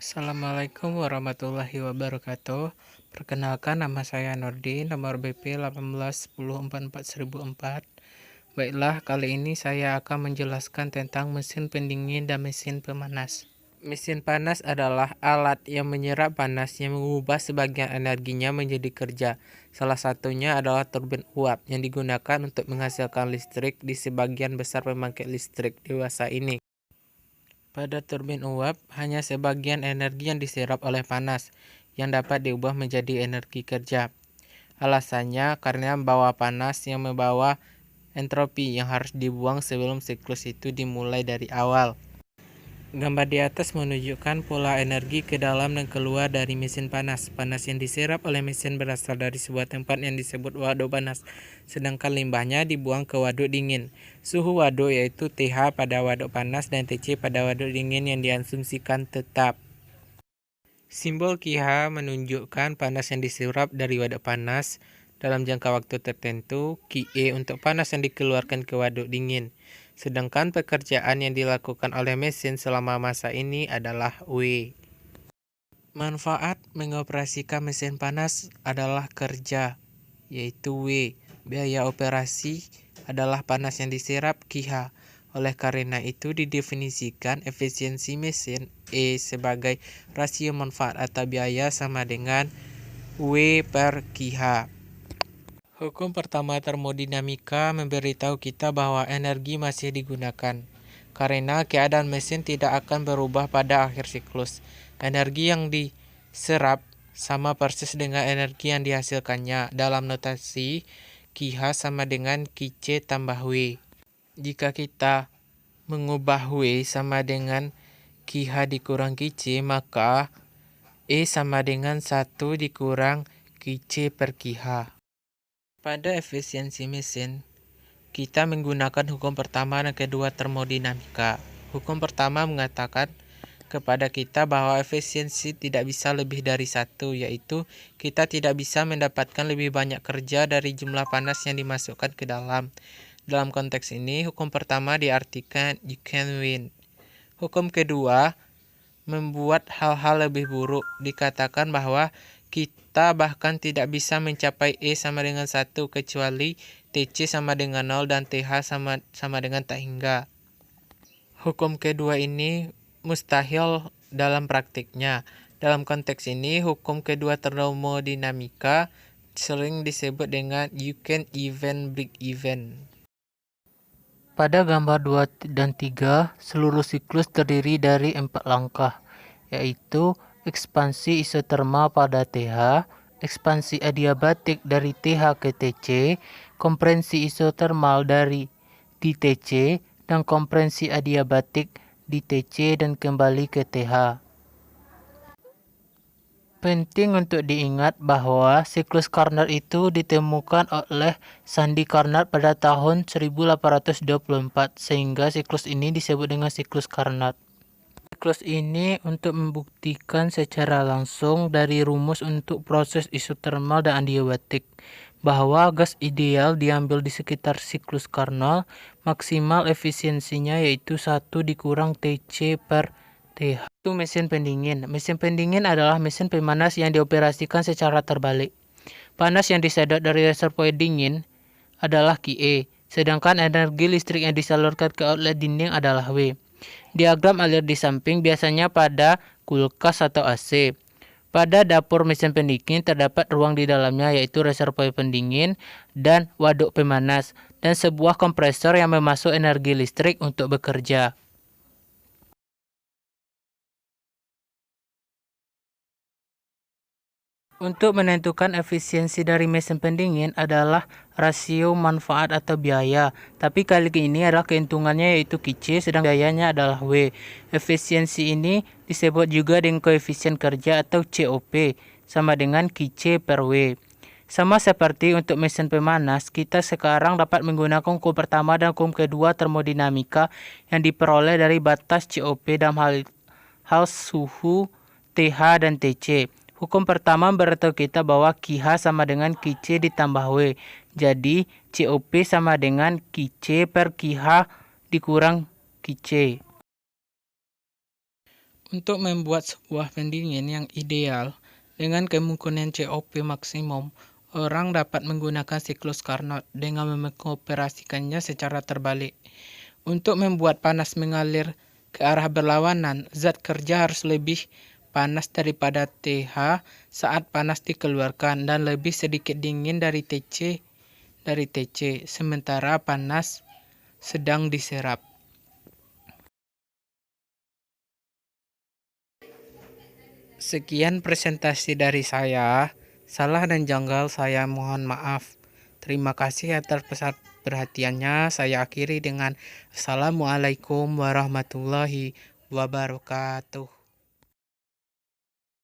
Assalamualaikum warahmatullahi wabarakatuh. Perkenalkan, nama saya Nordin, nomor BP 1810441004. Baiklah, kali ini saya akan menjelaskan tentang mesin pendingin dan mesin pemanas. Mesin panas adalah alat yang menyerap panas yang mengubah sebagian energinya menjadi kerja. Salah satunya adalah turbin uap yang digunakan untuk menghasilkan listrik di sebagian besar pembangkit listrik dewasa ini. Pada turbin uap, hanya sebagian energi yang diserap oleh panas, yang dapat diubah menjadi energi kerja. Alasannya karena bawah panas yang membawa entropi yang harus dibuang sebelum siklus itu dimulai dari awal. Gambar di atas menunjukkan pola energi ke dalam dan keluar dari mesin panas. Panas yang diserap oleh mesin berasal dari sebuah tempat yang disebut waduk panas, sedangkan limbahnya dibuang ke waduk dingin. Suhu waduk yaitu TH pada waduk panas dan TC pada waduk dingin yang diasumsikan tetap. Simbol KH menunjukkan panas yang diserap dari waduk panas dalam jangka waktu tertentu, KE untuk panas yang dikeluarkan ke waduk dingin. Sedangkan pekerjaan yang dilakukan oleh mesin selama masa ini adalah W. Manfaat mengoperasikan mesin panas adalah kerja, yaitu W. Biaya operasi adalah panas yang diserap, KH. Oleh karena itu didefinisikan efisiensi mesin E sebagai rasio manfaat atau biaya sama dengan W per KH. Hukum pertama termodinamika memberitahu kita bahwa energi masih digunakan, karena keadaan mesin tidak akan berubah pada akhir siklus. Energi yang diserap sama persis dengan energi yang dihasilkannya. Dalam notasi, KH sama dengan QC tambah W. Jika kita mengubah W sama dengan KH dikurang QC, maka E sama dengan 1 dikurang QC per KH. Pada efisiensi mesin, kita menggunakan hukum pertama dan kedua termodinamika. Hukum pertama mengatakan kepada kita bahwa efisiensi tidak bisa lebih dari 1, yaitu kita tidak bisa mendapatkan lebih banyak kerja dari jumlah panas yang dimasukkan ke dalam. Dalam konteks ini, hukum pertama diartikan you can win. Hukum kedua membuat hal-hal lebih buruk. Dikatakan bahwa kita bahkan tidak bisa mencapai E sama dengan 1 kecuali TC sama dengan 0 dan TH sama dengan tak hingga. Hukum kedua ini mustahil dalam praktiknya. Dalam konteks ini, hukum kedua termodinamika sering disebut dengan you can even break even. Pada gambar 2 dan 3, seluruh siklus terdiri dari 4 langkah, yaitu ekspansi isotermal pada TH, ekspansi adiabatik dari TH ke TC, komprensi isotermal di TC, dan komprensi adiabatik di TC dan kembali ke TH. Penting untuk diingat bahwa siklus Carnot itu ditemukan oleh Sandi Carnot pada tahun 1824, sehingga siklus ini disebut dengan siklus Carnot. Siklus ini untuk membuktikan secara langsung dari rumus untuk proses isotermal dan adiabatik bahwa gas ideal diambil di sekitar siklus Carnot, maksimal efisiensinya yaitu 1 dikurang TC per TH. Itu mesin pendingin. Mesin pendingin adalah mesin pemanas yang dioperasikan secara terbalik. Panas yang disedot dari reservoir dingin adalah QE, sedangkan energi listrik yang disalurkan ke outlet dinding adalah W. Diagram alir di samping biasanya pada kulkas atau AC. Pada dapur mesin pendingin terdapat ruang di dalamnya yaitu reservoir pendingin dan waduk pemanas dan sebuah kompresor yang memasuk energi listrik untuk bekerja. Untuk menentukan efisiensi dari mesin pendingin adalah rasio manfaat atau biaya. Tapi kali ini adalah keuntungannya yaitu QC, sedang biayanya adalah W. Efisiensi ini disebut juga dengan koefisien kerja atau COP, sama dengan QC per W. Sama seperti untuk mesin pemanas, kita sekarang dapat menggunakan hukum pertama dan hukum kedua termodinamika yang diperoleh dari batas COP dalam hal suhu TH dan TC. Hukum pertama memberitahu kita bahwa QH sama dengan QC ditambah W. Jadi, COP sama dengan QC per QH dikurang QC. Untuk membuat sebuah pendingin yang ideal dengan kemungkinan COP maksimum, orang dapat menggunakan siklus Carnot dengan mengoperasikannya secara terbalik. Untuk membuat panas mengalir ke arah berlawanan, zat kerja harus lebih panas daripada TH saat panas dikeluarkan dan lebih sedikit dingin dari TC, sementara panas sedang diserap. Sekian presentasi dari saya. Salah dan janggal saya mohon maaf. Terima kasih atas perhatiannya. Saya akhiri dengan Assalamualaikum warahmatullahi wabarakatuh.